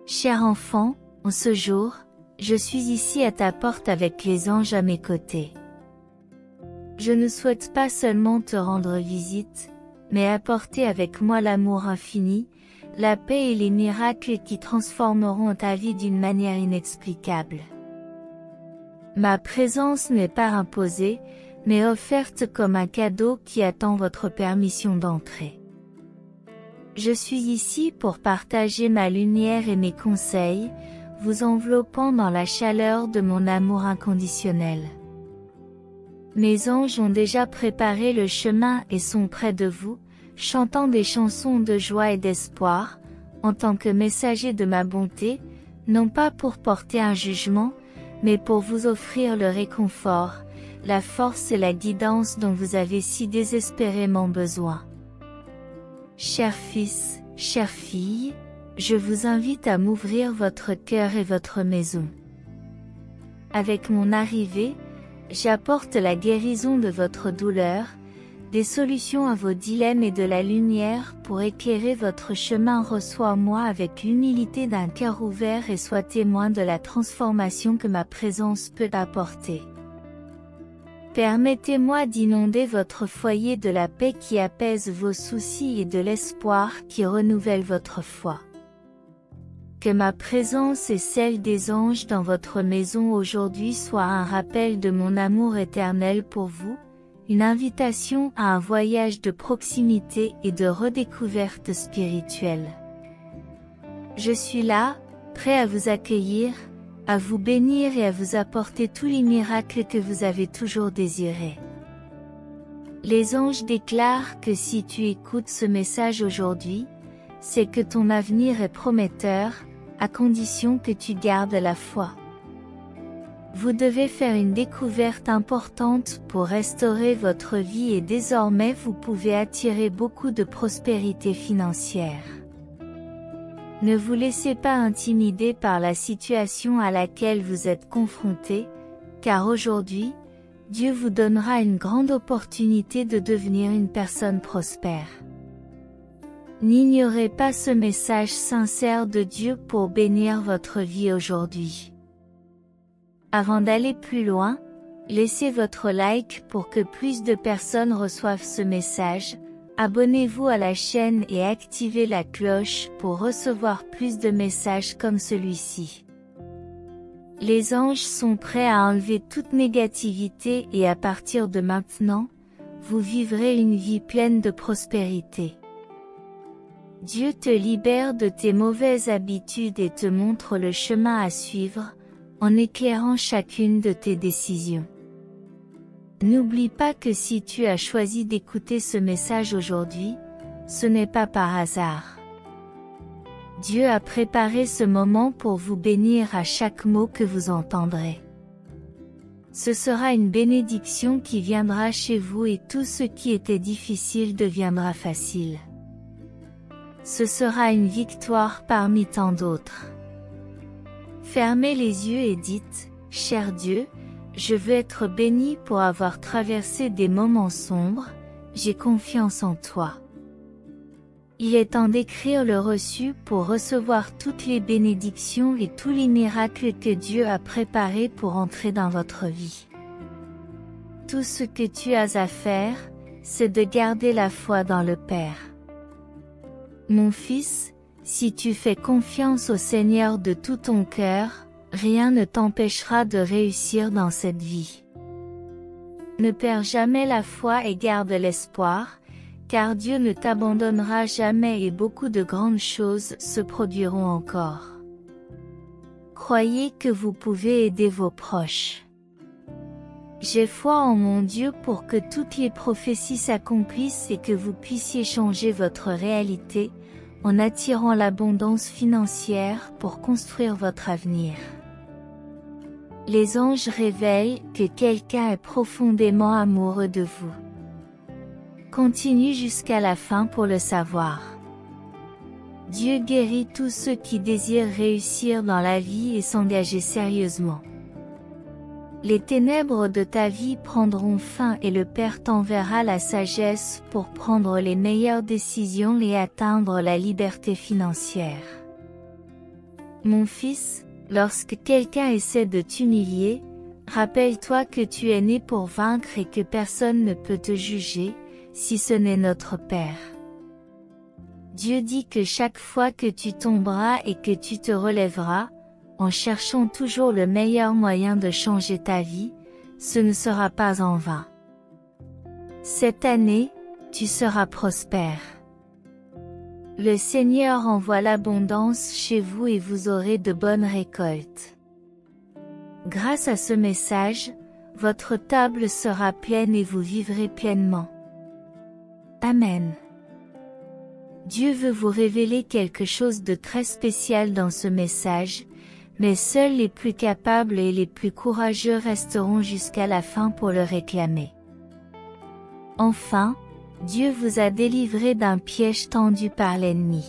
Cher enfant, en ce jour, je suis ici à ta porte avec les anges à mes côtés. Je ne souhaite pas seulement te rendre visite, mais apporter avec moi l'amour infini, la paix et les miracles qui transformeront ta vie d'une manière inexplicable. Ma présence n'est pas imposée, mais offerte comme un cadeau qui attend votre permission d'entrer. Je suis ici pour partager ma lumière et mes conseils, vous enveloppant dans la chaleur de mon amour inconditionnel. Mes anges ont déjà préparé le chemin et sont près de vous, chantant des chansons de joie et d'espoir, en tant que messagers de ma bonté, non pas pour porter un jugement, mais pour vous offrir le réconfort, la force et la guidance dont vous avez si désespérément besoin. Cher fils, chère fille, je vous invite à m'ouvrir votre cœur et votre maison. Avec mon arrivée, j'apporte la guérison de votre douleur, des solutions à vos dilemmes et de la lumière pour éclairer votre chemin. Reçois-moi avec l'humilité d'un cœur ouvert et sois témoin de la transformation que ma présence peut apporter. Permettez-moi d'inonder votre foyer de la paix qui apaise vos soucis et de l'espoir qui renouvelle votre foi. Que ma présence et celle des anges dans votre maison aujourd'hui soient un rappel de mon amour éternel pour vous, une invitation à un voyage de proximité et de redécouverte spirituelle. Je suis là, prêt à vous accueillir, à vous bénir et à vous apporter tous les miracles que vous avez toujours désirés. Les anges déclarent que si tu écoutes ce message aujourd'hui, c'est que ton avenir est prometteur, à condition que tu gardes la foi. Vous devez faire une découverte importante pour restaurer votre vie et désormais vous pouvez attirer beaucoup de prospérité financière. Ne vous laissez pas intimider par la situation à laquelle vous êtes confronté, car aujourd'hui, Dieu vous donnera une grande opportunité de devenir une personne prospère. N'ignorez pas ce message sincère de Dieu pour bénir votre vie aujourd'hui. Avant d'aller plus loin, laissez votre like pour que plus de personnes reçoivent ce message. Abonnez-vous à la chaîne et activez la cloche pour recevoir plus de messages comme celui-ci. Les anges sont prêts à enlever toute négativité et à partir de maintenant, vous vivrez une vie pleine de prospérité. Dieu te libère de tes mauvaises habitudes et te montre le chemin à suivre, en éclairant chacune de tes décisions. N'oublie pas que si tu as choisi d'écouter ce message aujourd'hui, ce n'est pas par hasard. Dieu a préparé ce moment pour vous bénir à chaque mot que vous entendrez. Ce sera une bénédiction qui viendra chez vous et tout ce qui était difficile deviendra facile. Ce sera une victoire parmi tant d'autres. Fermez les yeux et dites, « Cher Dieu, je veux être béni pour avoir traversé des moments sombres, j'ai confiance en toi. » Il est temps d'écrire le reçu pour recevoir toutes les bénédictions et tous les miracles que Dieu a préparés pour entrer dans votre vie. Tout ce que tu as à faire, c'est de garder la foi dans le Père. Mon fils, si tu fais confiance au Seigneur de tout ton cœur, rien ne t'empêchera de réussir dans cette vie. Ne perds jamais la foi et garde l'espoir, car Dieu ne t'abandonnera jamais et beaucoup de grandes choses se produiront encore. Croyez que vous pouvez aider vos proches. J'ai foi en mon Dieu pour que toutes les prophéties s'accomplissent et que vous puissiez changer votre réalité, en attirant l'abondance financière pour construire votre avenir. Les anges révèlent que quelqu'un est profondément amoureux de vous. Continue jusqu'à la fin pour le savoir. Dieu guérit tous ceux qui désirent réussir dans la vie et s'engager sérieusement. Les ténèbres de ta vie prendront fin et le Père t'enverra la sagesse pour prendre les meilleures décisions et atteindre la liberté financière. Mon fils, lorsque quelqu'un essaie de t'humilier, rappelle-toi que tu es né pour vaincre et que personne ne peut te juger, si ce n'est notre Père. Dieu dit que chaque fois que tu tomberas et que tu te relèveras, en cherchant toujours le meilleur moyen de changer ta vie, ce ne sera pas en vain. Cette année, tu seras prospère. Le Seigneur envoie l'abondance chez vous et vous aurez de bonnes récoltes. Grâce à ce message, votre table sera pleine et vous vivrez pleinement. Amen. Dieu veut vous révéler quelque chose de très spécial dans ce message, mais seuls les plus capables et les plus courageux resteront jusqu'à la fin pour le réclamer. Enfin, Dieu vous a délivré d'un piège tendu par l'ennemi.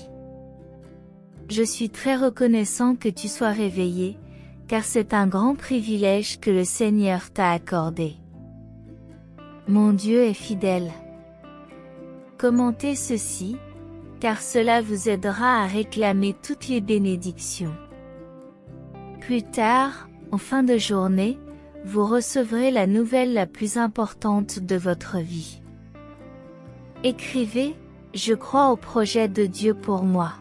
Je suis très reconnaissant que tu sois réveillé, car c'est un grand privilège que le Seigneur t'a accordé. Mon Dieu est fidèle. Commentez ceci, car cela vous aidera à réclamer toutes les bénédictions. Plus tard, en fin de journée, vous recevrez la nouvelle la plus importante de votre vie. Écrivez, je crois au projet de Dieu pour moi.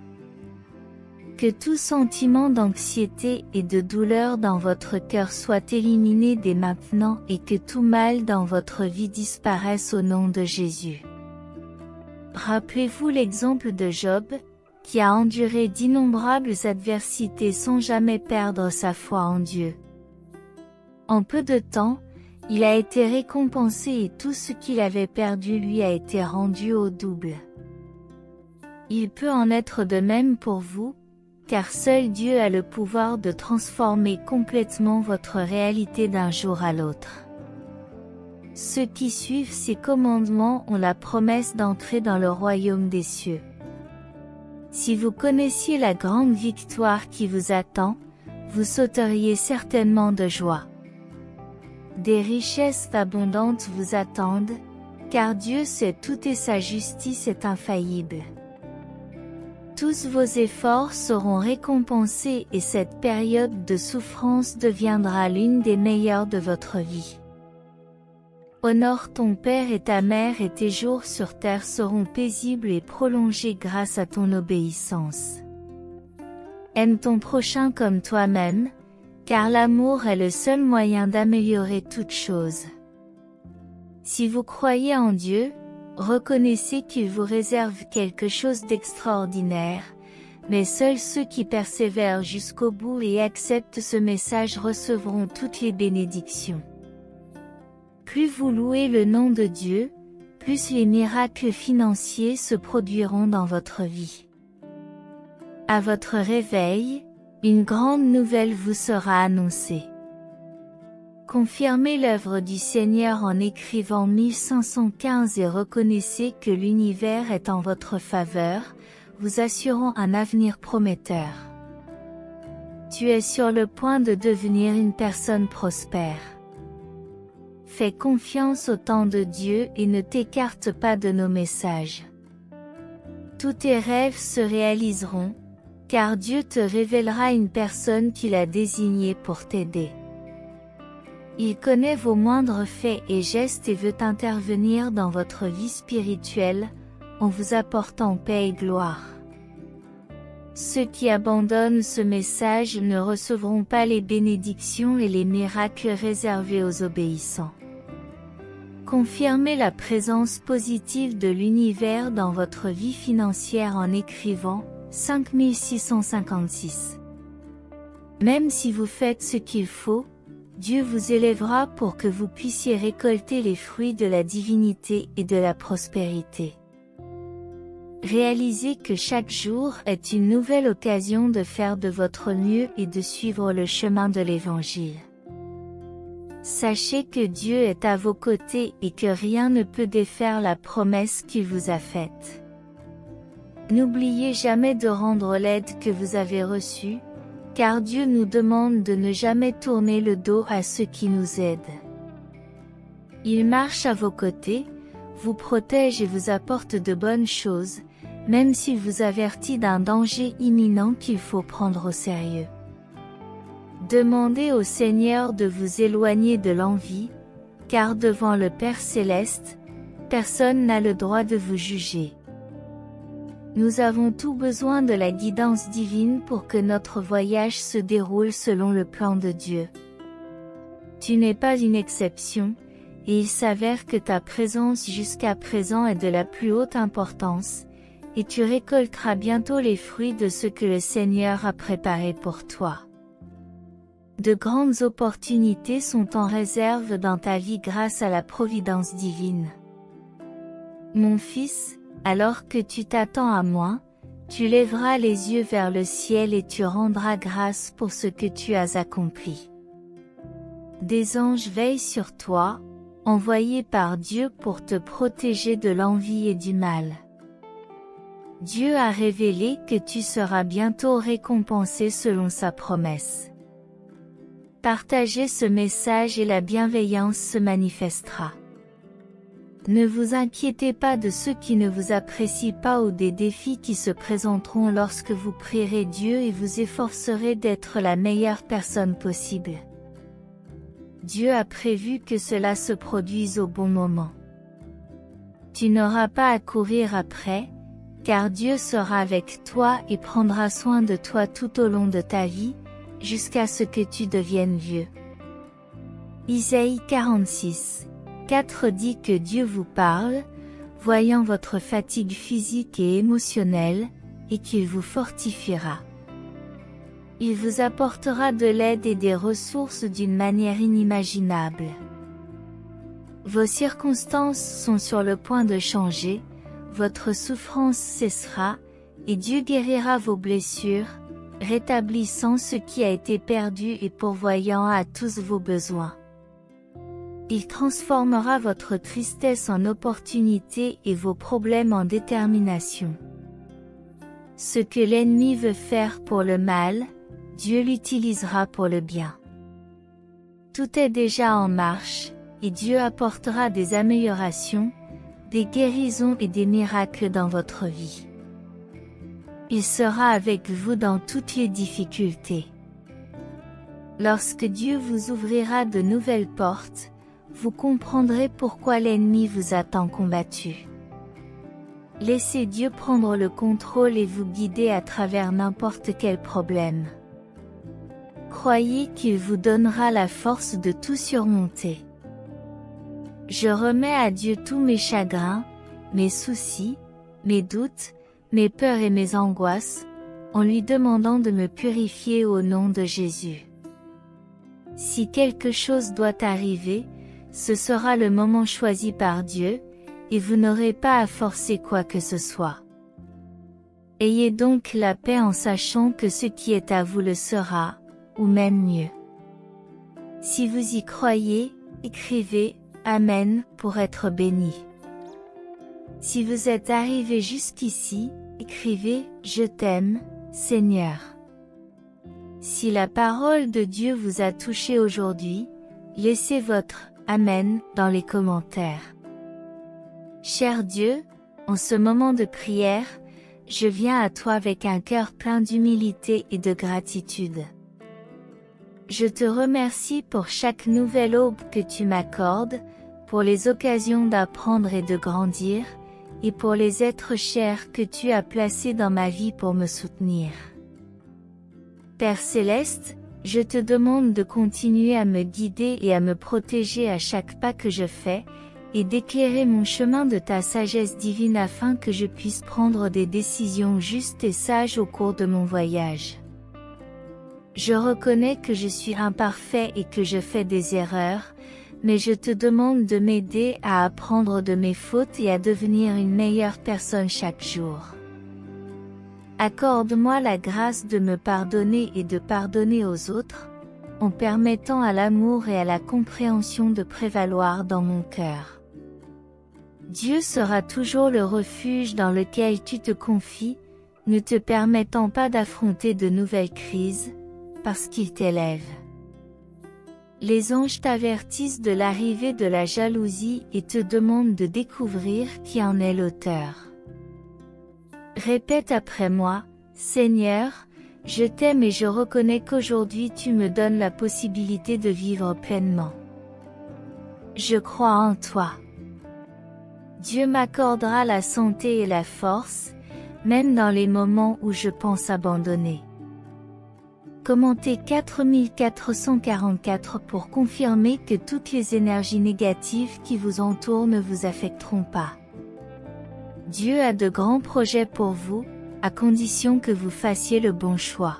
Que tout sentiment d'anxiété et de douleur dans votre cœur soit éliminé dès maintenant et que tout mal dans votre vie disparaisse au nom de Jésus. Rappelez-vous l'exemple de Job, qui a enduré d'innombrables adversités sans jamais perdre sa foi en Dieu. En peu de temps, il a été récompensé et tout ce qu'il avait perdu lui a été rendu au double. Il peut en être de même pour vous, car seul Dieu a le pouvoir de transformer complètement votre réalité d'un jour à l'autre. Ceux qui suivent ces commandements ont la promesse d'entrer dans le royaume des cieux. Si vous connaissiez la grande victoire qui vous attend, vous sauteriez certainement de joie. Des richesses abondantes vous attendent, car Dieu sait tout et sa justice est infaillible. Tous vos efforts seront récompensés et cette période de souffrance deviendra l'une des meilleures de votre vie. Honore ton père et ta mère et tes jours sur terre seront paisibles et prolongés grâce à ton obéissance. Aime ton prochain comme toi-même, car l'amour est le seul moyen d'améliorer toute chose. Si vous croyez en Dieu, reconnaissez qu'il vous réserve quelque chose d'extraordinaire, mais seuls ceux qui persévèrent jusqu'au bout et acceptent ce message recevront toutes les bénédictions. Plus vous louez le nom de Dieu, plus les miracles financiers se produiront dans votre vie. À votre réveil, une grande nouvelle vous sera annoncée. Confirmez l'œuvre du Seigneur en écrivant 1515 et reconnaissez que l'univers est en votre faveur, vous assurant un avenir prometteur. Tu es sur le point de devenir une personne prospère. Fais confiance au temps de Dieu et ne t'écarte pas de nos messages. Tous tes rêves se réaliseront, car Dieu te révélera une personne qu'il a désignée pour t'aider. Il connaît vos moindres faits et gestes et veut intervenir dans votre vie spirituelle, en vous apportant paix et gloire. Ceux qui abandonnent ce message ne recevront pas les bénédictions et les miracles réservés aux obéissants. Confirmez la présence positive de l'univers dans votre vie financière en écrivant 5656. Même si vous faites ce qu'il faut, Dieu vous élèvera pour que vous puissiez récolter les fruits de la divinité et de la prospérité. Réalisez que chaque jour est une nouvelle occasion de faire de votre mieux et de suivre le chemin de l'Évangile. Sachez que Dieu est à vos côtés et que rien ne peut défaire la promesse qu'il vous a faite. N'oubliez jamais de rendre l'aide que vous avez reçue, car Dieu nous demande de ne jamais tourner le dos à ceux qui nous aident. Il marche à vos côtés, vous protège et vous apporte de bonnes choses, même s'il vous avertit d'un danger imminent qu'il faut prendre au sérieux. Demandez au Seigneur de vous éloigner de l'envie, car devant le Père Céleste, personne n'a le droit de vous juger. Nous avons tout besoin de la guidance divine pour que notre voyage se déroule selon le plan de Dieu. Tu n'es pas une exception, et il s'avère que ta présence jusqu'à présent est de la plus haute importance, et tu récolteras bientôt les fruits de ce que le Seigneur a préparé pour toi. De grandes opportunités sont en réserve dans ta vie grâce à la providence divine. Mon fils, alors que tu t'attends à moi, tu lèveras les yeux vers le ciel et tu rendras grâce pour ce que tu as accompli. Des anges veillent sur toi, envoyés par Dieu pour te protéger de l'envie et du mal. Dieu a révélé que tu seras bientôt récompensé selon sa promesse. Partagez ce message et la bienveillance se manifestera. Ne vous inquiétez pas de ceux qui ne vous apprécient pas ou des défis qui se présenteront lorsque vous prierez Dieu et vous efforcerez d'être la meilleure personne possible. Dieu a prévu que cela se produise au bon moment. Tu n'auras pas à courir après, car Dieu sera avec toi et prendra soin de toi tout au long de ta vie, jusqu'à ce que tu deviennes vieux. Isaïe 46, 4 dit que Dieu vous parle, voyant votre fatigue physique et émotionnelle, et qu'il vous fortifiera. Il vous apportera de l'aide et des ressources d'une manière inimaginable. Vos circonstances sont sur le point de changer, votre souffrance cessera, et Dieu guérira vos blessures, rétablissant ce qui a été perdu et pourvoyant à tous vos besoins. Il transformera votre tristesse en opportunité et vos problèmes en détermination. Ce que l'ennemi veut faire pour le mal, Dieu l'utilisera pour le bien. Tout est déjà en marche, et Dieu apportera des améliorations, des guérisons et des miracles dans votre vie. Il sera avec vous dans toutes les difficultés. Lorsque Dieu vous ouvrira de nouvelles portes, vous comprendrez pourquoi l'ennemi vous a tant combattu. Laissez Dieu prendre le contrôle et vous guider à travers n'importe quel problème. Croyez qu'il vous donnera la force de tout surmonter. Je remets à Dieu tous mes chagrins, mes soucis, mes doutes, mes peurs et mes angoisses, en lui demandant de me purifier au nom de Jésus. Si quelque chose doit arriver, ce sera le moment choisi par Dieu, et vous n'aurez pas à forcer quoi que ce soit. Ayez donc la paix en sachant que ce qui est à vous le sera, ou même mieux. Si vous y croyez, écrivez « Amen » pour être béni. Si vous êtes arrivé jusqu'ici, écrivez « Je t'aime, Seigneur ». Si la parole de Dieu vous a touché aujourd'hui, laissez votre « Amen » dans les commentaires. Cher Dieu, en ce moment de prière, je viens à toi avec un cœur plein d'humilité et de gratitude. Je te remercie pour chaque nouvelle aube que tu m'accordes, pour les occasions d'apprendre et de grandir, et pour les êtres chers que tu as placés dans ma vie pour me soutenir. Père Céleste, je te demande de continuer à me guider et à me protéger à chaque pas que je fais, et d'éclairer mon chemin de ta sagesse divine afin que je puisse prendre des décisions justes et sages au cours de mon voyage. Je reconnais que je suis imparfait et que je fais des erreurs, mais je te demande de m'aider à apprendre de mes fautes et à devenir une meilleure personne chaque jour. Accorde-moi la grâce de me pardonner et de pardonner aux autres, en permettant à l'amour et à la compréhension de prévaloir dans mon cœur. Dieu sera toujours le refuge dans lequel tu te confies, ne te permettant pas d'affronter de nouvelles crises, parce qu'il t'élève. Les anges t'avertissent de l'arrivée de la jalousie et te demandent de découvrir qui en est l'auteur. Répète après moi, Seigneur, Je t'aime et je reconnais qu'aujourd'hui tu me donnes la possibilité de vivre pleinement. Je crois en toi. Dieu m'accordera la santé et la force, même dans les moments où je pense abandonner. Commentez 4444 pour confirmer que toutes les énergies négatives qui vous entourent ne vous affecteront pas. Dieu a de grands projets pour vous, à condition que vous fassiez le bon choix.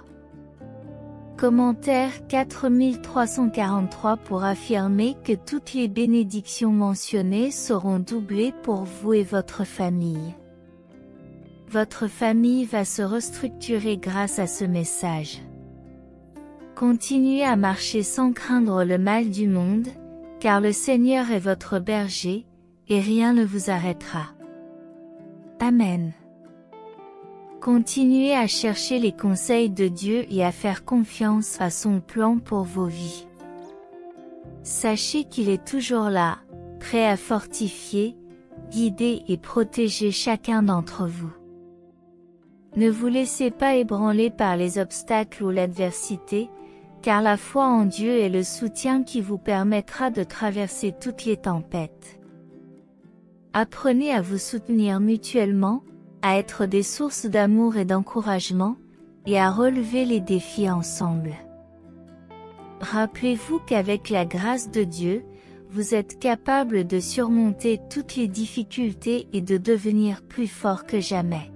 Commentaire 4343 pour affirmer que toutes les bénédictions mentionnées seront doublées pour vous et votre famille. Votre famille va se restructurer grâce à ce message. Continuez à marcher sans craindre le mal du monde, car le Seigneur est votre berger, et rien ne vous arrêtera. Amen. Continuez à chercher les conseils de Dieu et à faire confiance à son plan pour vos vies. Sachez qu'il est toujours là, prêt à fortifier, guider et protéger chacun d'entre vous. Ne vous laissez pas ébranler par les obstacles ou l'adversité, car la foi en Dieu est le soutien qui vous permettra de traverser toutes les tempêtes. Apprenez à vous soutenir mutuellement, à être des sources d'amour et d'encouragement, et à relever les défis ensemble. Rappelez-vous qu'avec la grâce de Dieu, vous êtes capable de surmonter toutes les difficultés et de devenir plus fort que jamais.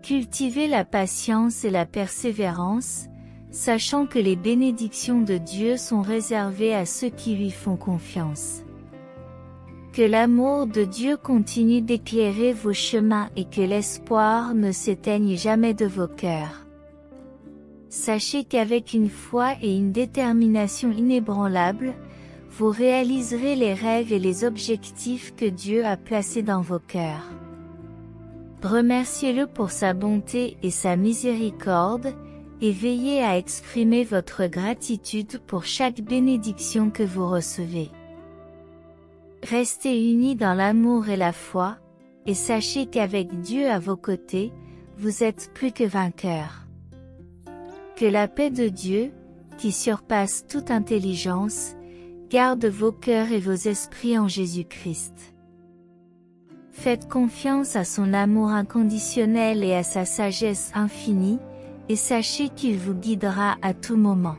Cultivez la patience et la persévérance, sachant que les bénédictions de Dieu sont réservées à ceux qui lui font confiance. Que l'amour de Dieu continue d'éclairer vos chemins et que l'espoir ne s'éteigne jamais de vos cœurs. Sachez qu'avec une foi et une détermination inébranlable, vous réaliserez les rêves et les objectifs que Dieu a placés dans vos cœurs. Remerciez-le pour sa bonté et sa miséricorde, et veillez à exprimer votre gratitude pour chaque bénédiction que vous recevez. Restez unis dans l'amour et la foi, et sachez qu'avec Dieu à vos côtés, vous êtes plus que vainqueurs. Que la paix de Dieu, qui surpasse toute intelligence, garde vos cœurs et vos esprits en Jésus-Christ. Faites confiance à son amour inconditionnel et à sa sagesse infinie, et sachez qu'il vous guidera à tout moment.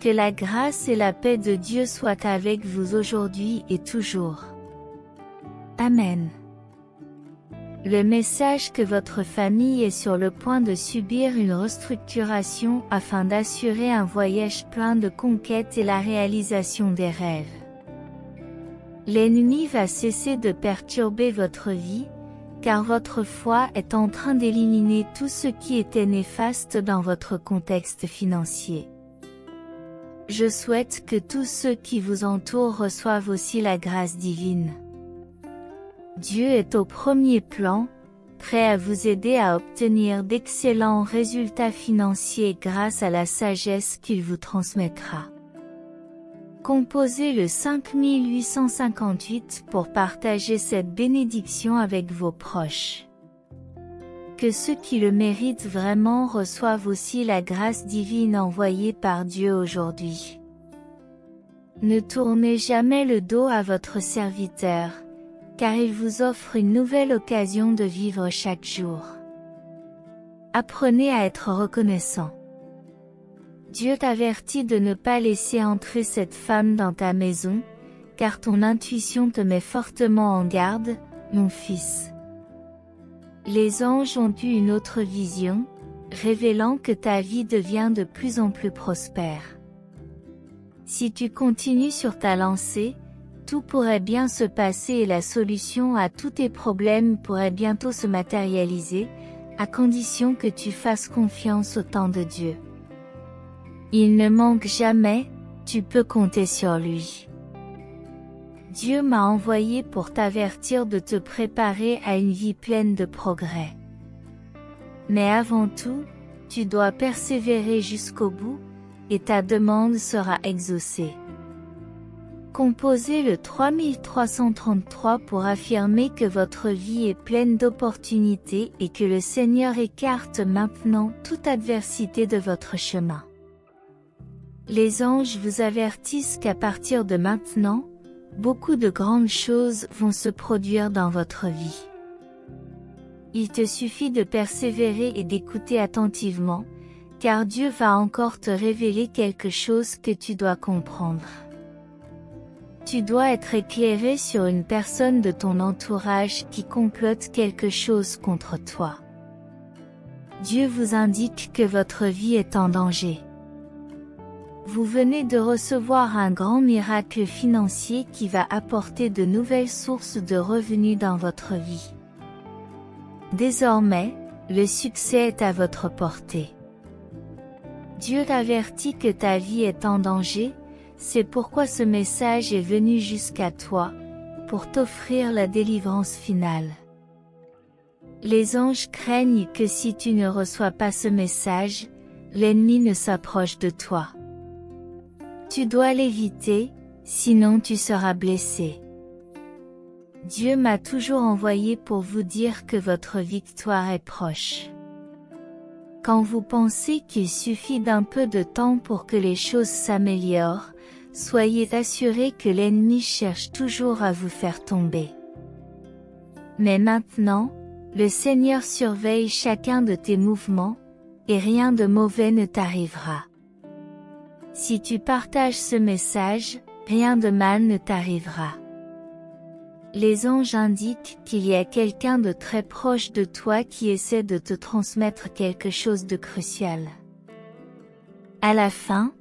Que la grâce et la paix de Dieu soient avec vous aujourd'hui et toujours. Amen. Le message que votre famille est sur le point de subir une restructuration afin d'assurer un voyage plein de conquêtes et la réalisation des rêves. L'ennemi va cesser de perturber votre vie, car votre foi est en train d'éliminer tout ce qui était néfaste dans votre contexte financier. Je souhaite que tous ceux qui vous entourent reçoivent aussi la grâce divine. Dieu est au premier plan, prêt à vous aider à obtenir d'excellents résultats financiers grâce à la sagesse qu'il vous transmettra. Composez le 5858 pour partager cette bénédiction avec vos proches. Que ceux qui le méritent vraiment reçoivent aussi la grâce divine envoyée par Dieu aujourd'hui. Ne tournez jamais le dos à votre serviteur, car il vous offre une nouvelle occasion de vivre chaque jour. Apprenez à être reconnaissant. Dieu t'avertit de ne pas laisser entrer cette femme dans ta maison, car ton intuition te met fortement en garde, mon fils. Les anges ont eu une autre vision, révélant que ta vie devient de plus en plus prospère. Si tu continues sur ta lancée, tout pourrait bien se passer et la solution à tous tes problèmes pourrait bientôt se matérialiser, à condition que tu fasses confiance au temps de Dieu. Il ne manque jamais, tu peux compter sur lui. Dieu m'a envoyé pour t'avertir de te préparer à une vie pleine de progrès. Mais avant tout, tu dois persévérer jusqu'au bout, et ta demande sera exaucée. Composez le 3333 pour affirmer que votre vie est pleine d'opportunités et que le Seigneur écarte maintenant toute adversité de votre chemin. Les anges vous avertissent qu'à partir de maintenant, beaucoup de grandes choses vont se produire dans votre vie. Il te suffit de persévérer et d'écouter attentivement, car Dieu va encore te révéler quelque chose que tu dois comprendre. Tu dois être éclairé sur une personne de ton entourage qui complote quelque chose contre toi. Dieu vous indique que votre vie est en danger. Vous venez de recevoir un grand miracle financier qui va apporter de nouvelles sources de revenus dans votre vie. Désormais, le succès est à votre portée. Dieu t'avertit que ta vie est en danger, c'est pourquoi ce message est venu jusqu'à toi, pour t'offrir la délivrance finale. Les anges craignent que si tu ne reçois pas ce message, l'ennemi ne s'approche de toi. Tu dois l'éviter, sinon tu seras blessé. Dieu m'a toujours envoyé pour vous dire que votre victoire est proche. Quand vous pensez qu'il suffit d'un peu de temps pour que les choses s'améliorent, soyez assurés que l'ennemi cherche toujours à vous faire tomber. Mais maintenant, le Seigneur surveille chacun de tes mouvements, et rien de mauvais ne t'arrivera. Si tu partages ce message, rien de mal ne t'arrivera. Les anges indiquent qu'il y a quelqu'un de très proche de toi qui essaie de te transmettre quelque chose de crucial. À la fin,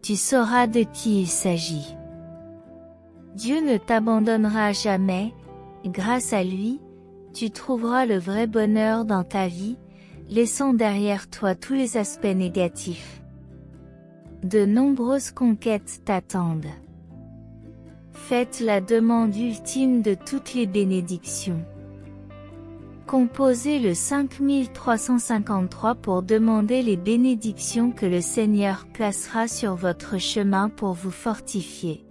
tu sauras de qui il s'agit. Dieu ne t'abandonnera jamais, grâce à lui, tu trouveras le vrai bonheur dans ta vie, laissant derrière toi tous les aspects négatifs. De nombreuses conquêtes t'attendent. Faites la demande ultime de toutes les bénédictions. Composez le 5353 pour demander les bénédictions que le Seigneur placera sur votre chemin pour vous fortifier.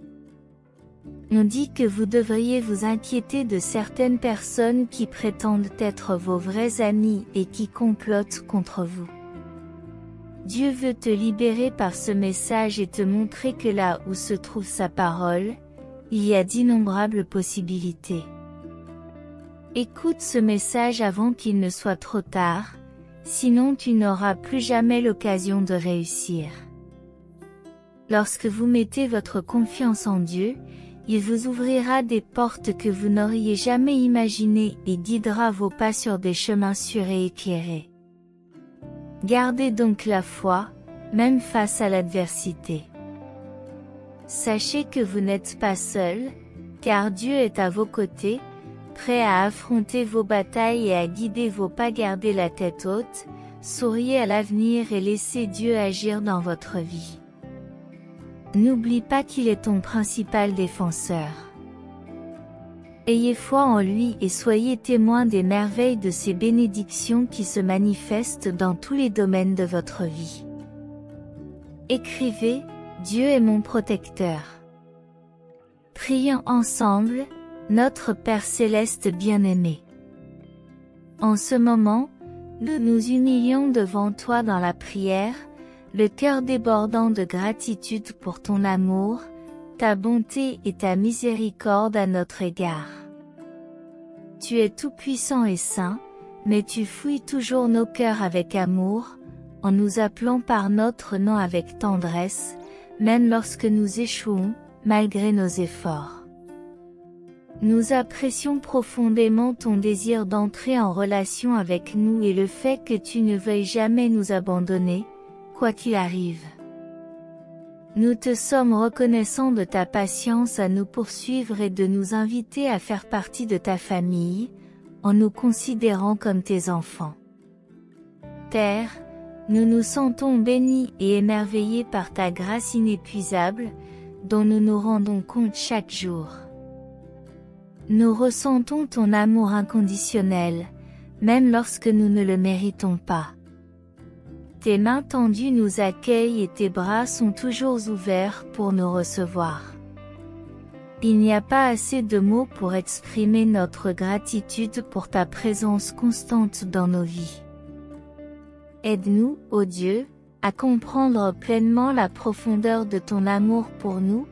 On dit que vous devriez vous inquiéter de certaines personnes qui prétendent être vos vrais amis et qui complotent contre vous. Dieu veut te libérer par ce message et te montrer que là où se trouve sa parole, il y a d'innombrables possibilités. Écoute ce message avant qu'il ne soit trop tard, sinon tu n'auras plus jamais l'occasion de réussir. Lorsque vous mettez votre confiance en Dieu, il vous ouvrira des portes que vous n'auriez jamais imaginées et guidera vos pas sur des chemins sûrs et éclairés. Gardez donc la foi, même face à l'adversité. Sachez que vous n'êtes pas seul, car Dieu est à vos côtés, prêt à affronter vos batailles et à guider vos pas. Gardez la tête haute, souriez à l'avenir et laissez Dieu agir dans votre vie. N'oublie pas qu'il est ton principal défenseur. Ayez foi en lui et soyez témoins des merveilles de ses bénédictions qui se manifestent dans tous les domaines de votre vie. Écrivez, Dieu est mon protecteur. Prions ensemble, notre Père céleste bien-aimé. En ce moment, nous nous humilions devant toi dans la prière, le cœur débordant de gratitude pour ton amour, ta bonté et ta miséricorde à notre égard. Tu es tout-puissant et saint, mais tu fouilles toujours nos cœurs avec amour, en nous appelant par notre nom avec tendresse, même lorsque nous échouons, malgré nos efforts. Nous apprécions profondément ton désir d'entrer en relation avec nous et le fait que tu ne veuilles jamais nous abandonner, quoi qu'il arrive. Nous te sommes reconnaissants de ta patience à nous poursuivre et de nous inviter à faire partie de ta famille, en nous considérant comme tes enfants. Père, nous nous sentons bénis et émerveillés par ta grâce inépuisable, dont nous nous rendons compte chaque jour. Nous ressentons ton amour inconditionnel, même lorsque nous ne le méritons pas. Tes mains tendues nous accueillent et tes bras sont toujours ouverts pour nous recevoir. Il n'y a pas assez de mots pour exprimer notre gratitude pour ta présence constante dans nos vies. Aide-nous, ô Dieu, à comprendre pleinement la profondeur de ton amour pour nous,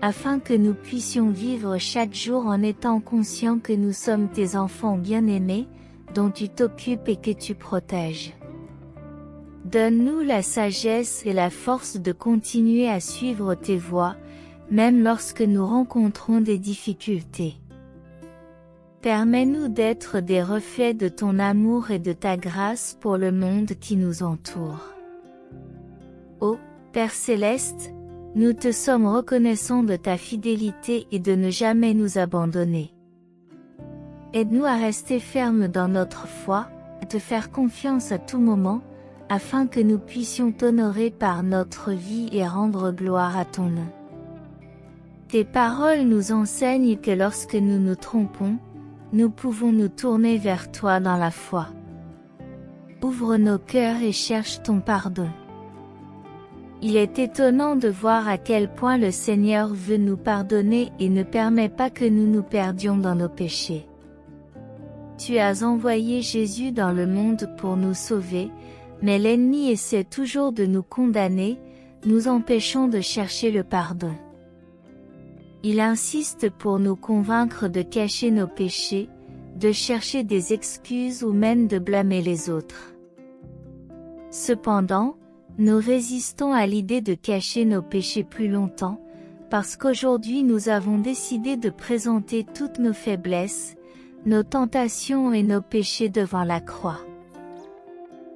afin que nous puissions vivre chaque jour en étant conscients que nous sommes tes enfants bien-aimés, dont tu t'occupes et que tu protèges. Donne-nous la sagesse et la force de continuer à suivre tes voies, même lorsque nous rencontrons des difficultés. Permets-nous d'être des reflets de ton amour et de ta grâce pour le monde qui nous entoure. Ô Père Céleste, nous te sommes reconnaissants de ta fidélité et de ne jamais nous abandonner. Aide-nous à rester fermes dans notre foi, à te faire confiance à tout moment, afin que nous puissions t'honorer par notre vie et rendre gloire à ton nom. Tes paroles nous enseignent que lorsque nous nous trompons, nous pouvons nous tourner vers toi dans la foi. Ouvre nos cœurs et cherche ton pardon. Il est étonnant de voir à quel point le Seigneur veut nous pardonner et ne permet pas que nous nous perdions dans nos péchés. Tu as envoyé Jésus dans le monde pour nous sauver, mais l'ennemi essaie toujours de nous condamner, nous empêchant de chercher le pardon. Il insiste pour nous convaincre de cacher nos péchés, de chercher des excuses ou même de blâmer les autres. Cependant, nous résistons à l'idée de cacher nos péchés plus longtemps, parce qu'aujourd'hui nous avons décidé de présenter toutes nos faiblesses, nos tentations et nos péchés devant la croix.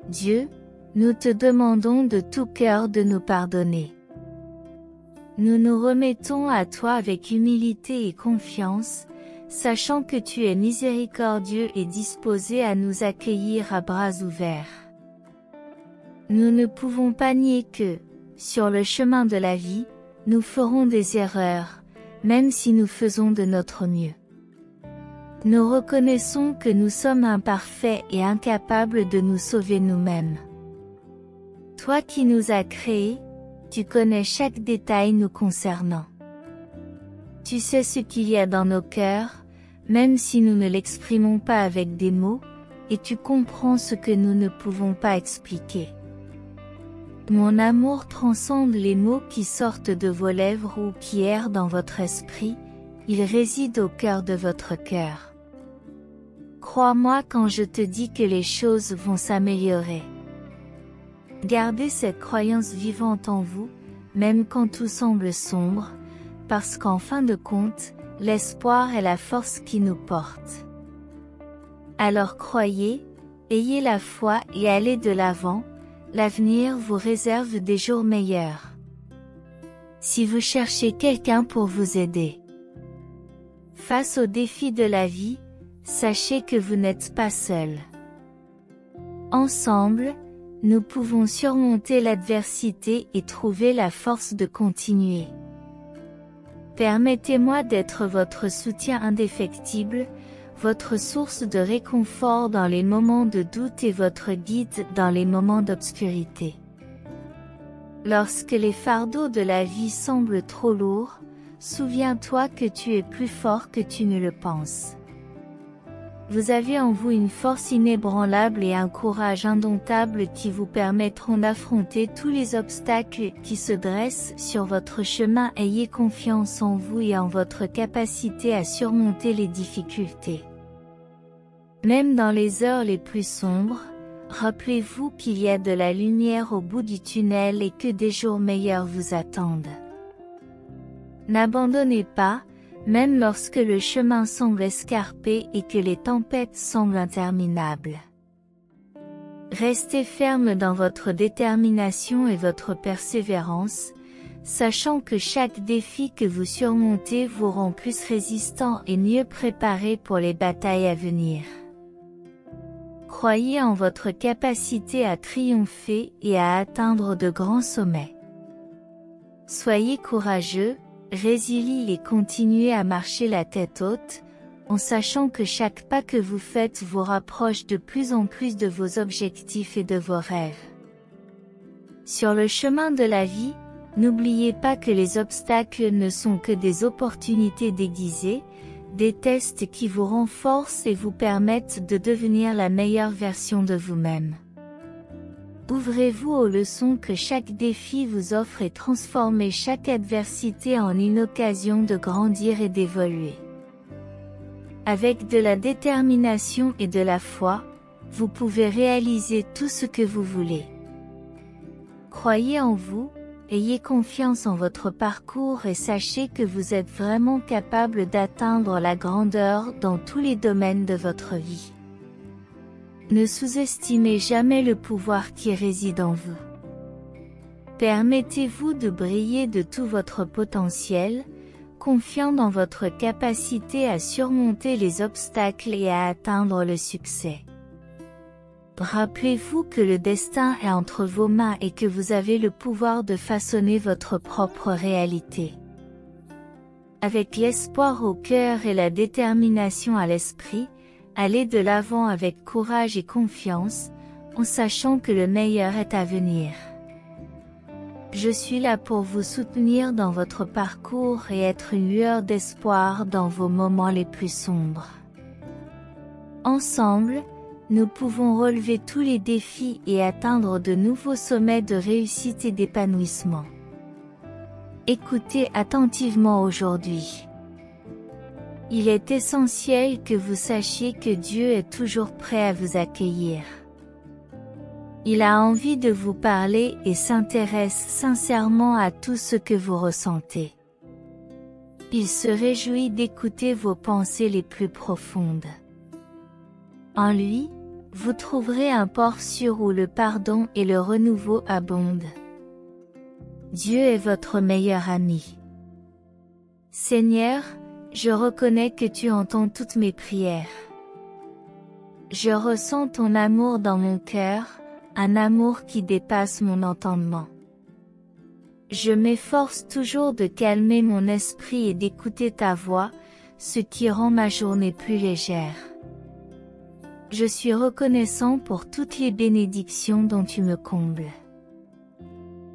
Dieu, nous te demandons de tout cœur de nous pardonner. Nous nous remettons à toi avec humilité et confiance, sachant que tu es miséricordieux et disposé à nous accueillir à bras ouverts. Nous ne pouvons pas nier que, sur le chemin de la vie, nous ferons des erreurs, même si nous faisons de notre mieux. Nous reconnaissons que nous sommes imparfaits et incapables de nous sauver nous-mêmes. Toi qui nous as créés, tu connais chaque détail nous concernant. Tu sais ce qu'il y a dans nos cœurs, même si nous ne l'exprimons pas avec des mots, et tu comprends ce que nous ne pouvons pas expliquer. Mon amour transcende les mots qui sortent de vos lèvres ou qui errent dans votre esprit, il réside au cœur de votre cœur. Crois-moi quand je te dis que les choses vont s'améliorer. Gardez cette croyance vivante en vous, même quand tout semble sombre, parce qu'en fin de compte, l'espoir est la force qui nous porte. Alors croyez, ayez la foi et allez de l'avant, l'avenir vous réserve des jours meilleurs. Si vous cherchez quelqu'un pour vous aider face aux défis de la vie, sachez que vous n'êtes pas seul. Ensemble, nous pouvons surmonter l'adversité et trouver la force de continuer. Permettez-moi d'être votre soutien indéfectible, votre source de réconfort dans les moments de doute et votre guide dans les moments d'obscurité. Lorsque les fardeaux de la vie semblent trop lourds, souviens-toi que tu es plus fort que tu ne le penses. Vous avez en vous une force inébranlable et un courage indomptable qui vous permettront d'affronter tous les obstacles qui se dressent sur votre chemin. Ayez confiance en vous et en votre capacité à surmonter les difficultés. Même dans les heures les plus sombres, rappelez-vous qu'il y a de la lumière au bout du tunnel et que des jours meilleurs vous attendent. N'abandonnez pas, même lorsque le chemin semble escarpé et que les tempêtes semblent interminables. Restez ferme dans votre détermination et votre persévérance, sachant que chaque défi que vous surmontez vous rend plus résistant et mieux préparé pour les batailles à venir. Croyez en votre capacité à triompher et à atteindre de grands sommets. Soyez courageux, résiliez et continuez à marcher la tête haute, en sachant que chaque pas que vous faites vous rapproche de plus en plus de vos objectifs et de vos rêves. Sur le chemin de la vie, N'oubliez pas que les obstacles ne sont que des opportunités déguisées, des tests qui vous renforcent et vous permettent de devenir la meilleure version de vous-même. Ouvrez-vous aux leçons que chaque défi vous offre et transformez chaque adversité en une occasion de grandir et d'évoluer. Avec de la détermination et de la foi, vous pouvez réaliser tout ce que vous voulez. Croyez en vous, ayez confiance en votre parcours et sachez que vous êtes vraiment capable d'atteindre la grandeur dans tous les domaines de votre vie. Ne sous-estimez jamais le pouvoir qui réside en vous. Permettez-vous de briller de tout votre potentiel, confiant dans votre capacité à surmonter les obstacles et à atteindre le succès. Rappelez-vous que le destin est entre vos mains et que vous avez le pouvoir de façonner votre propre réalité. Avec l'espoir au cœur et la détermination à l'esprit, allez de l'avant avec courage et confiance, en sachant que le meilleur est à venir. Je suis là pour vous soutenir dans votre parcours et être une lueur d'espoir dans vos moments les plus sombres. Ensemble, nous pouvons relever tous les défis et atteindre de nouveaux sommets de réussite et d'épanouissement. Écoutez attentivement aujourd'hui. Il est essentiel que vous sachiez que Dieu est toujours prêt à vous accueillir. Il a envie de vous parler et s'intéresse sincèrement à tout ce que vous ressentez. Il se réjouit d'écouter vos pensées les plus profondes. En lui, vous trouverez un port sûr où le pardon et le renouveau abondent. Dieu est votre meilleur ami. Seigneur, je reconnais que tu entends toutes mes prières. Je ressens ton amour dans mon cœur, un amour qui dépasse mon entendement. Je m'efforce toujours de calmer mon esprit et d'écouter ta voix, ce qui rend ma journée plus légère. Je suis reconnaissant pour toutes les bénédictions dont tu me combles.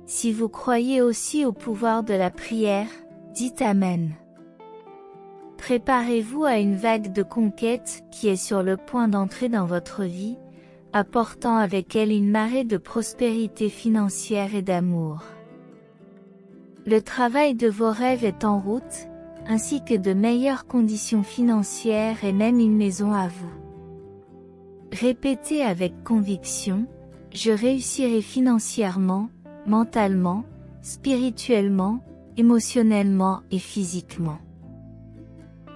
Si vous croyez aussi au pouvoir de la prière, dites Amen. Préparez-vous à une vague de conquête qui est sur le point d'entrer dans votre vie, apportant avec elle une marée de prospérité financière et d'amour. Le travail de vos rêves est en route, ainsi que de meilleures conditions financières et même une maison à vous. Répétez avec conviction, je réussirai financièrement, mentalement, spirituellement, émotionnellement et physiquement.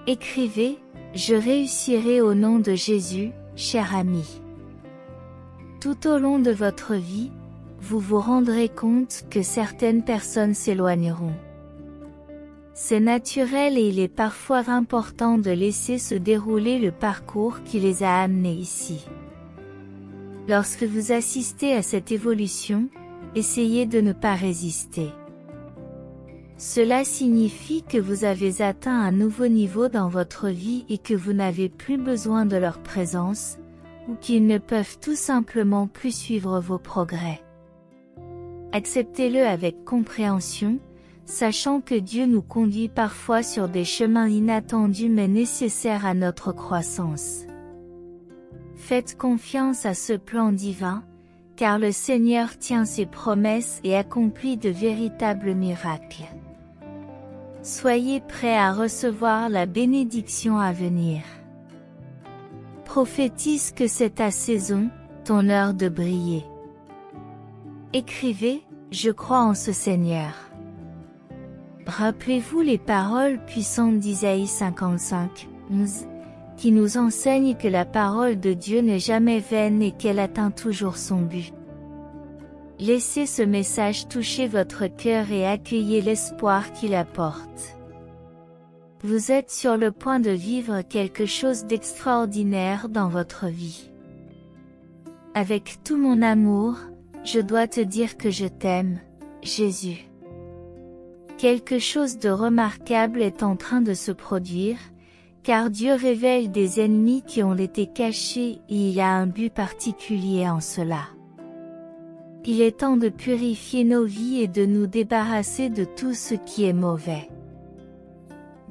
Écrivez, je réussirai au nom de Jésus, cher ami. Tout au long de votre vie, vous vous rendrez compte que certaines personnes s'éloigneront. C'est naturel et il est parfois important de laisser se dérouler le parcours qui les a amenés ici. Lorsque vous assistez à cette évolution, essayez de ne pas résister. Cela signifie que vous avez atteint un nouveau niveau dans votre vie et que vous n'avez plus besoin de leur présence, ou qu'ils ne peuvent tout simplement plus suivre vos progrès. Acceptez-le avec compréhension, sachant que Dieu nous conduit parfois sur des chemins inattendus mais nécessaires à notre croissance. Faites confiance à ce plan divin, car le Seigneur tient ses promesses et accomplit de véritables miracles. Soyez prêts à recevoir la bénédiction à venir. Prophétise que c'est ta saison, ton heure de briller. Écrivez, je crois en ce Seigneur. Rappelez-vous les paroles puissantes d'Isaïe 55, 11, qui nous enseignent que la parole de Dieu n'est jamais vaine et qu'elle atteint toujours son but. Laissez ce message toucher votre cœur et accueillez l'espoir qu'il apporte. Vous êtes sur le point de vivre quelque chose d'extraordinaire dans votre vie. Avec tout mon amour, je dois te dire que je t'aime, Jésus. Quelque chose de remarquable est en train de se produire, car Dieu révèle des ennemis qui ont été cachés et il y a un but particulier en cela. Il est temps de purifier nos vies et de nous débarrasser de tout ce qui est mauvais.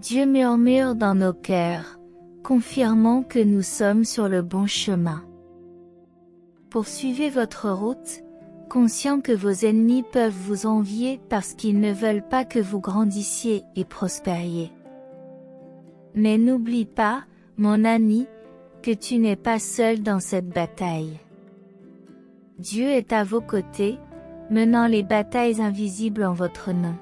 Dieu murmure dans nos cœurs, confirmant que nous sommes sur le bon chemin. Poursuivez votre route, conscient que vos ennemis peuvent vous envier parce qu'ils ne veulent pas que vous grandissiez et prospériez. Mais n'oublie pas, mon ami, que tu n'es pas seul dans cette bataille. Dieu est à vos côtés, menant les batailles invisibles en votre nom.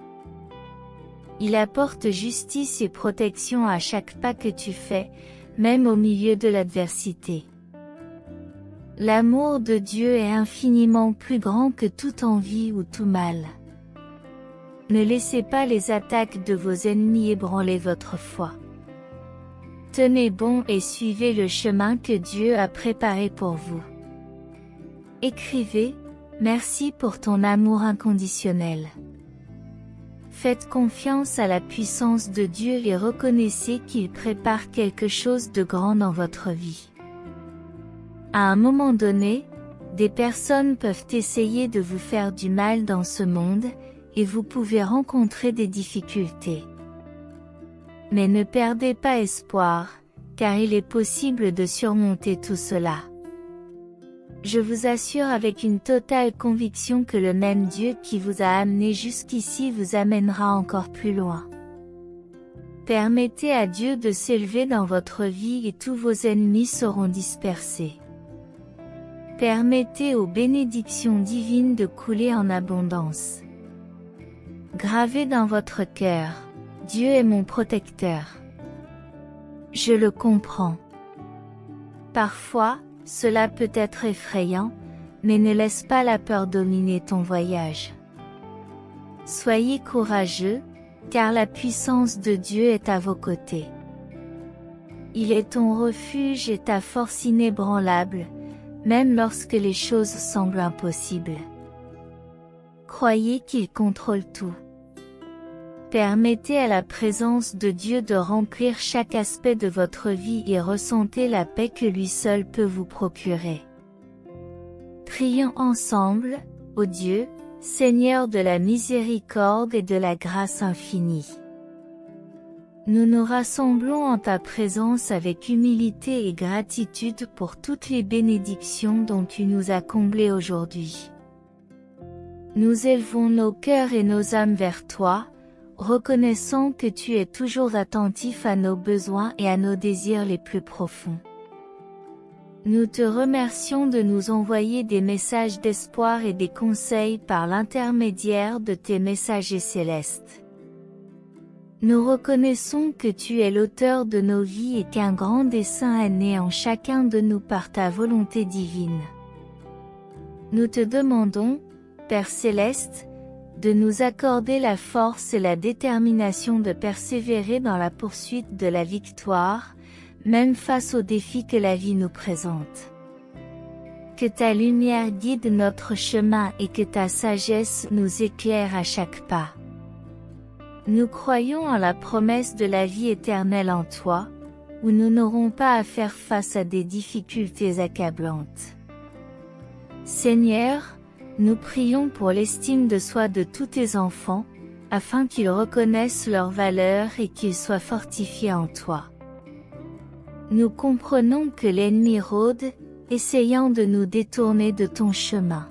Il apporte justice et protection à chaque pas que tu fais, même au milieu de l'adversité. L'amour de Dieu est infiniment plus grand que toute envie ou tout mal. Ne laissez pas les attaques de vos ennemis ébranler votre foi. Tenez bon et suivez le chemin que Dieu a préparé pour vous. Écrivez, merci pour ton amour inconditionnel. Faites confiance à la puissance de Dieu et reconnaissez qu'il prépare quelque chose de grand dans votre vie. À un moment donné, des personnes peuvent essayer de vous faire du mal dans ce monde, et vous pouvez rencontrer des difficultés. Mais ne perdez pas espoir, car il est possible de surmonter tout cela. Je vous assure avec une totale conviction que le même Dieu qui vous a amené jusqu'ici vous amènera encore plus loin. Permettez à Dieu de s'élever dans votre vie et tous vos ennemis seront dispersés. Permettez aux bénédictions divines de couler en abondance. Gravez dans votre cœur, Dieu est mon protecteur. Je le comprends. Parfois, cela peut être effrayant, mais ne laisse pas la peur dominer ton voyage. Soyez courageux, car la puissance de Dieu est à vos côtés. Il est ton refuge et ta force inébranlable, même lorsque les choses semblent impossibles. Croyez qu'il contrôle tout. Permettez à la présence de Dieu de remplir chaque aspect de votre vie et ressentez la paix que lui seul peut vous procurer. Prions ensemble, ô Dieu, Seigneur de la miséricorde et de la grâce infinie. Nous nous rassemblons en ta présence avec humilité et gratitude pour toutes les bénédictions dont tu nous as comblés aujourd'hui. Nous élevons nos cœurs et nos âmes vers toi, reconnaissant que tu es toujours attentif à nos besoins et à nos désirs les plus profonds. Nous te remercions de nous envoyer des messages d'espoir et des conseils par l'intermédiaire de tes messagers célestes. Nous reconnaissons que tu es l'auteur de nos vies et qu'un grand dessein est né en chacun de nous par ta volonté divine. Nous te demandons, Père céleste, de nous accorder la force et la détermination de persévérer dans la poursuite de la victoire, même face aux défis que la vie nous présente. Que ta lumière guide notre chemin et que ta sagesse nous éclaire à chaque pas. Nous croyons en la promesse de la vie éternelle en toi, où nous n'aurons pas à faire face à des difficultés accablantes. Seigneur, nous prions pour l'estime de soi de tous tes enfants, afin qu'ils reconnaissent leur valeur et qu'ils soient fortifiés en toi. Nous comprenons que l'ennemi rôde, essayant de nous détourner de ton chemin.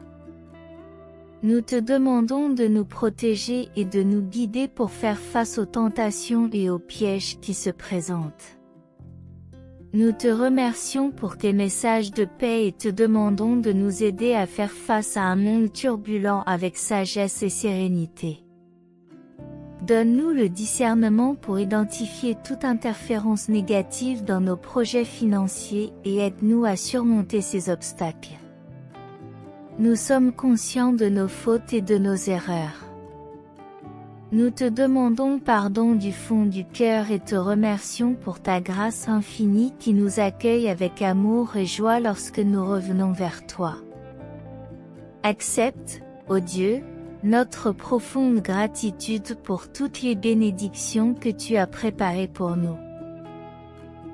Nous te demandons de nous protéger et de nous guider pour faire face aux tentations et aux pièges qui se présentent. Nous te remercions pour tes messages de paix et te demandons de nous aider à faire face à un monde turbulent avec sagesse et sérénité. Donne-nous le discernement pour identifier toute interférence négative dans nos projets financiers et aide-nous à surmonter ces obstacles. Nous sommes conscients de nos fautes et de nos erreurs. Nous te demandons pardon du fond du cœur et te remercions pour ta grâce infinie qui nous accueille avec amour et joie lorsque nous revenons vers toi. Accepte, ô Dieu, notre profonde gratitude pour toutes les bénédictions que tu as préparées pour nous.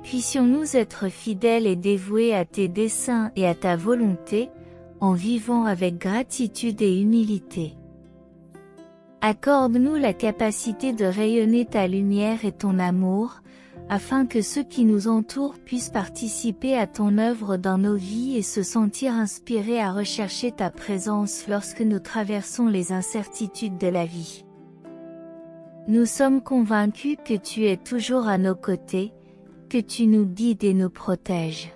Puissions-nous être fidèles et dévoués à tes desseins et à ta volonté, en vivant avec gratitude et humilité. Accorde-nous la capacité de rayonner ta lumière et ton amour, afin que ceux qui nous entourent puissent participer à ton œuvre dans nos vies et se sentir inspirés à rechercher ta présence lorsque nous traversons les incertitudes de la vie. Nous sommes convaincus que tu es toujours à nos côtés, que tu nous guides et nous protèges.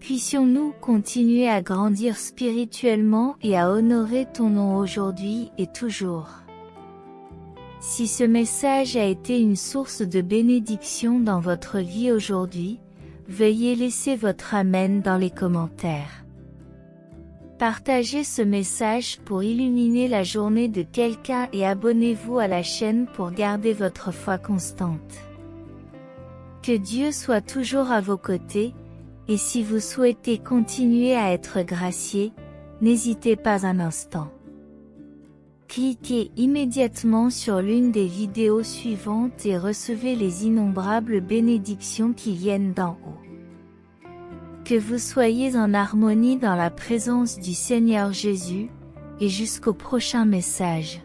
Puissions-nous continuer à grandir spirituellement et à honorer ton nom aujourd'hui et toujours. Si ce message a été une source de bénédiction dans votre vie aujourd'hui, veuillez laisser votre Amen dans les commentaires. Partagez ce message pour illuminer la journée de quelqu'un et abonnez-vous à la chaîne pour garder votre foi constante. Que Dieu soit toujours à vos côtés, et si vous souhaitez continuer à être gracié, n'hésitez pas un instant. Cliquez immédiatement sur l'une des vidéos suivantes et recevez les innombrables bénédictions qui viennent d'en haut. Que vous soyez en harmonie dans la présence du Seigneur Jésus, et jusqu'au prochain message.